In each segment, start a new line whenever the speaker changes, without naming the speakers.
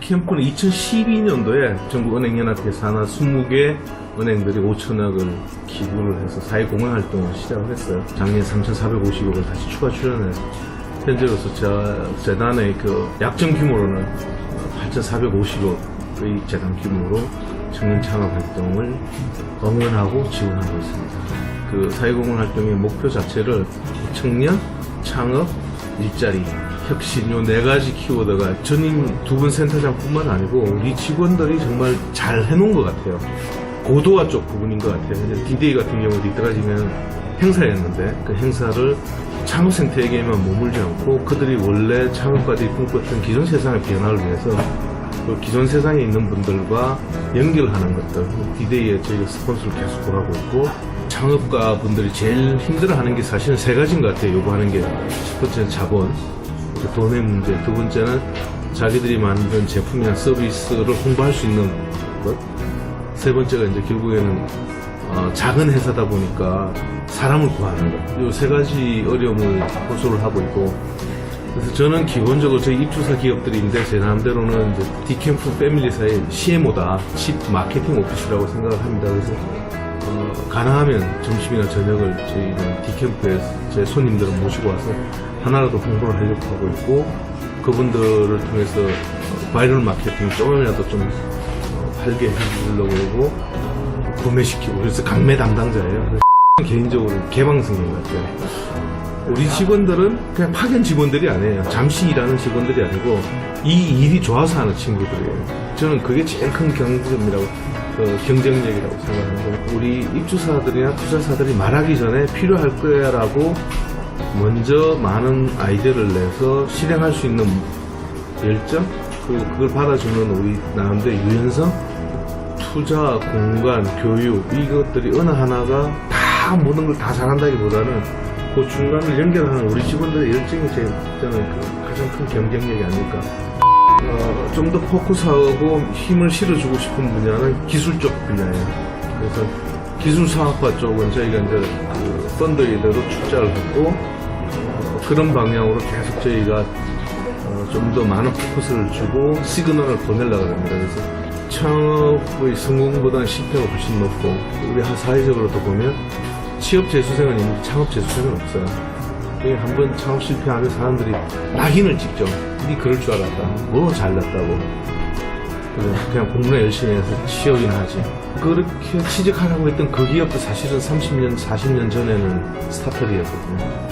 디캠프는 2012년도에 전국은행연합회 산하 20개 은행들이 5천억을 기부를 해서 사회공헌 활동을 시작을 했어요. 작년 3,450억을 다시 추가 출연해서 현재로서 재단의 그 약정 규모로는 8,450억의 재단 규모로 청년 창업 활동을 응원하고 지원하고 있습니다. 그 사회공헌 활동의 목표 자체를 청년, 창업, 일자리, 혁신 요 4가지 키워드가 전임 2분 센터장뿐만 아니고 우리 직원들이 정말 잘 해놓은 것 같아요. 고도화 쪽 부분인 것 같아요. D-Day 같은 경우도 이때까지는 행사였는데 그 행사를 창업생태에게만 머물지 않고 그들이 원래 창업가들이 꿈꿨던 기존 세상의 변화를 위해서 그 기존 세상에 있는 분들과 연결하는 것들 D-Day에 저희가 스폰서를 계속 하고 있고 창업가 분들이 제일 힘들어하는 게 사실은 3가지인 것 같아요. 요구하는 게 첫 번째는 자본, 돈의 문제, 두 번째는 자기들이 만든 제품이나 서비스를 홍보할 수 있는 것, 세 번째가 이제 결국에는 작은 회사다 보니까 사람을 구하는 것. 이 3가지 어려움을 호소를 하고 있고, 그래서 저는 기본적으로 저희 입주사 기업들인데 제 나름대로는 이제 디캠프 패밀리사의 CMO다, 칩 마케팅 오피스라고 생각을 합니다. 그래서 가능하면 점심이나 저녁을 저희는 디캠프에 제 손님들을 모시고 와서 하나라도 홍보를 하려고 하고 있고, 그분들을 통해서 바이럴 마케팅 조금이라도 좀 팔게 해주려고 하고 구매시키고, 그래서 강매 담당자예요. 개인적으로 개방성인 것 같아요. 우리 직원들은 그냥 파견 직원들이 아니에요. 잠시 일하는 직원들이 아니고 이 일이 좋아서 하는 친구들이에요. 저는 그게 제일 큰 경쟁이라고, 경쟁력이라고 생각하는 거예요. 우리 입주사들이나 투자사들이 말하기 전에 필요할 거야 라고 먼저 많은 아이디어를 내서 실행할 수 있는 열정, 그걸 받아주는 우리 나름대로 유연성, 투자, 공간, 교육, 이것들이 어느 하나가 다 모든 걸 다 잘한다기보다는 그 중간을 연결하는 우리 직원들의 열정이 저는 가장 큰 경쟁력이 아닐까. 좀 더 포커스하고 힘을 실어주고 싶은 분야는 기술 쪽 분야예요. 그래서 기술사학과 쪽은 저희가 이제 그 펀드에대로 출자를 했고, 그런 방향으로 계속 저희가 좀 더 많은 포커스를 주고 시그널을 보내려고 합니다. 그래서 창업의 성공보다는 실패가 훨씬 높고, 우리 사회적으로도 보면 취업 재수생은 있는데 창업 재수생은 없어요. 한번 창업 실패하면 사람들이 낙인을 찍죠. 니 그럴 줄 알았다. 뭐 잘났다고. 그냥 공부나 열심히 해서 취업이나 하지. 그렇게 취직하려고 했던 그 기업도 사실은 30년, 40년 전에는 스타트업이었거든요.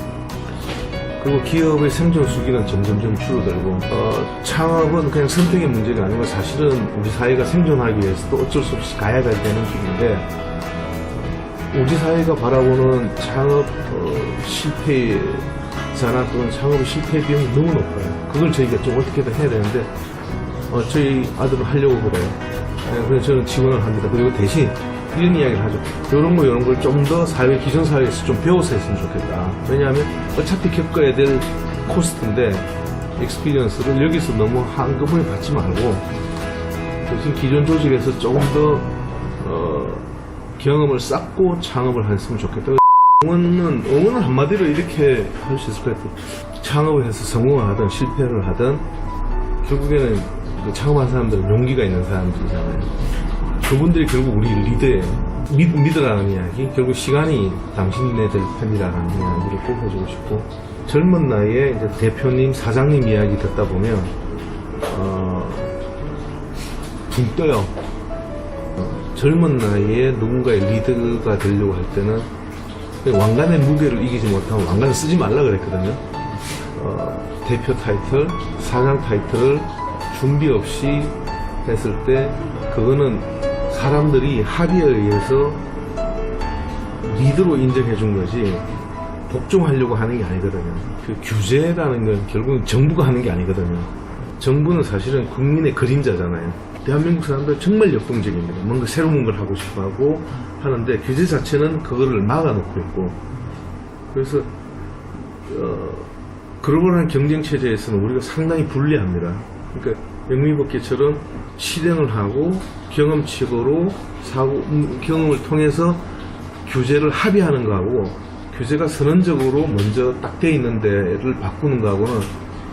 그리고 기업의 생존 수기는 점점점 줄어들고, 창업은 그냥 선택의 문제가 아니고 사실은 우리 사회가 생존하기 위해서 또 어쩔 수 없이 가야 되는 길인데, 우리 사회가 바라보는 창업 실패자나 또는 창업의 실패 비용이 너무 높아요. 그걸 저희가 좀 어떻게든 해야 되는데, 저희 아들은 하려고 그래요. 그래서 저는 지원을 합니다. 그리고 대신 이런 이야기를 하죠. 이런 걸 좀 더 기존 사회에서 좀 배워서 했으면 좋겠다. 왜냐하면 어차피 겪어야 될 코스트인데, 익스피리언스를 여기서 너무 한꺼번에 받지 말고 대신 기존 조직에서 조금 더 경험을 쌓고 창업을 했으면 좋겠다. 응원은 한마디로 이렇게 할 수 있을 것 같아요. 창업을 해서 성공을 하든 실패를 하든 결국에는 그 창업한 사람들은 용기가 있는 사람들이잖아요. 그분들이 결국 우리 리더예요. 믿으라는 이야기, 결국 시간이 당신네들 편이라는 이야기를 꼭 해주고 싶고, 젊은 나이에 이제 대표님, 사장님 이야기 듣다 보면 붕 떠요. 젊은 나이에 누군가의 리더가 되려고 할 때는 왕관의 무게를 이기지 못하면 왕관을 쓰지 말라 그랬거든요. 대표 타이틀, 사장 타이틀을 준비 없이 했을 때 그거는 사람들이 합의에 의해서 리더로 인정해 준 거지 복종하려고 하는 게 아니거든요. 그 규제라는 건 결국은 정부가 하는 게 아니거든요. 정부는 사실은 국민의 그림자잖아요. 대한민국 사람들 정말 역동적입니다. 뭔가 새로운 걸 하고 싶어 하고 하는데 규제 자체는 그거를 막아놓고 있고, 그래서 글로벌한 경쟁 체제에서는 우리가 상당히 불리합니다. 그러니까 영미법계처럼 실행을 하고 경험치로 경험을 통해서 규제를 합의하는 거하고, 규제가 선언적으로 먼저 딱 돼 있는 데를 바꾸는 거하고는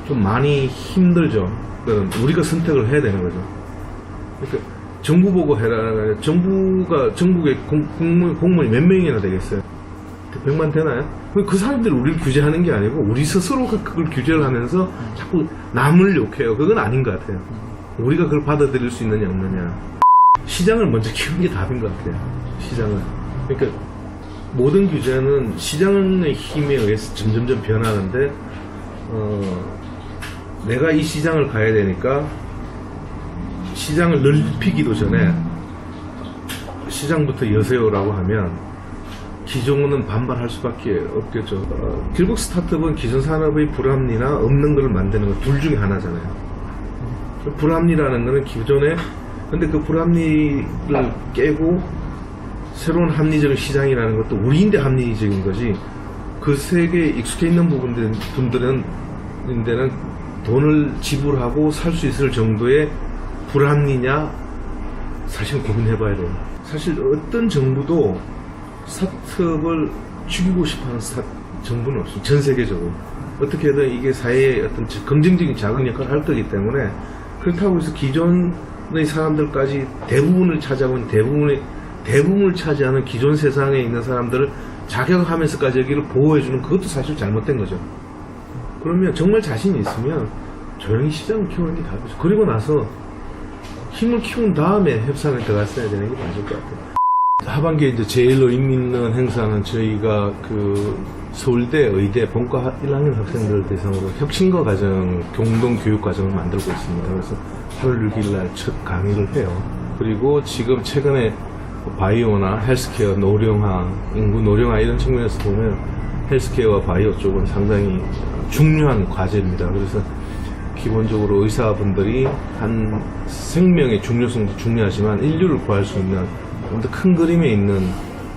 좀 많이 힘들죠. 우리가 선택을 해야 되는 거죠. 그러니까 정부 보고 해라. 정부의 공무원이 몇 명이나 되겠어요? 100만 되나요? 그 사람들이 우리를 규제하는 게 아니고 우리 스스로가 그걸 규제를 하면서 자꾸 남을 욕해요. 그건 아닌 것 같아요. 우리가 그걸 받아들일 수 있느냐 없느냐. 시장을 먼저 키우는 게 답인 것 같아요. 시장을. 그러니까 모든 규제는 시장의 힘에 의해서 점점점 변하는데 내가 이 시장을 가야 되니까 시장을 넓히기도 전에 시장부터 여세요라고 하면 기존은 반발할 수밖에 없겠죠. 결국 스타트업은 기존 산업의 불합리나 없는 걸 만드는 것 둘 중에 하나잖아요. 불합리라는 것은 기존에 근데 그 불합리를 깨고 새로운 합리적인 시장이라는 것도 우리인데 합리적인 거지 그 세계에 익숙해 있는 분들은 돈을 지불하고 살 수 있을 정도의 불합리냐 사실 고민해봐야 돼요. 사실 어떤 정부도 스타트업을 죽이고 싶어하는 정부는 없어요. 전 세계적으로 어떻게든 이게 사회에 어떤 긍정적인 자극 역할을 할 거기 때문에 그렇다고 해서 기존의 사람들까지 대부분을 차지하고 대부분을 차지하는 기존 세상에 있는 사람들을 자격하면서까지 여기를 보호해주는 그것도 사실 잘못된 거죠. 그러면 정말 자신이 있으면 조용히 시장을 키우는 게 답이죠. 그리고 나서 힘을 키운 다음에 협상을 들어갔어야 되는 게 맞을 것 같아요. 하반기에 이제 제일 의미 있는 행사는 저희가 그 서울대 의대 본과 1학년 학생들을 대상으로 혁신과 과정, 공동 교육 과정을 만들고 있습니다. 그래서 8월 6일 날 첫 강의를 해요. 그리고 지금 최근에 바이오나 헬스케어, 노령화, 인구 노령화 이런 측면에서 보면 헬스케어와 바이오 쪽은 상당히 중요한 과제입니다. 그래서 기본적으로 의사분들이 한 생명의 중요성도 중요하지만 인류를 구할 수 있는 좀 더 큰 그림에 있는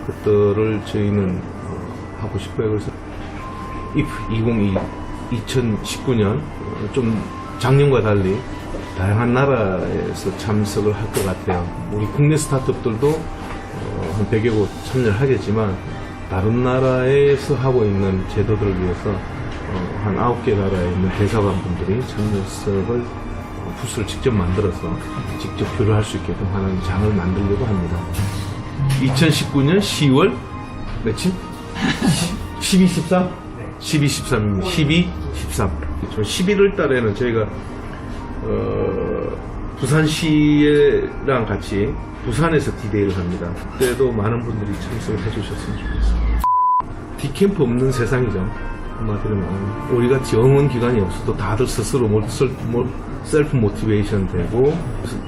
것들을 저희는 하고 싶어요. 그래서 IF 2019년 좀 작년과 달리 다양한 나라에서 참석을 할 것 같아요. 우리 국내 스타트업들도 한 100여 곳 참여를 하겠지만 다른 나라에서 하고 있는 제도들을 위해서 한 9개 나라에 있는 대사관분들이 참여석을 부스를 직접 만들어서 직접 교류할 수 있게끔 하는 장을 만들려고 합니다. 2019년 10월 며칠? 12, 13? 12, 13입니다. 12, 13. 11월 달에는 저희가 부산시랑 같이 부산에서 디데이를 합니다. 그때도 많은 분들이 참석을 해주셨으면 좋겠어요. 디캠프 없는 세상이죠. 한마디로 말하면 우리같이 영원 기관이 없어도 다들 스스로 셀프 모티베이션 되고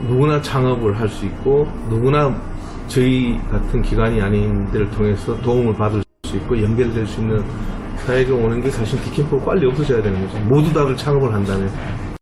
누구나 창업을 할 수 있고 누구나 저희 같은 기관이 아닌 데를 통해서 도움을 받을 수 있고 연결될 수 있는 사회가 오는 게 사실 디캠프가 빨리 없어져야 되는 거죠. 모두 다들 창업을 한다면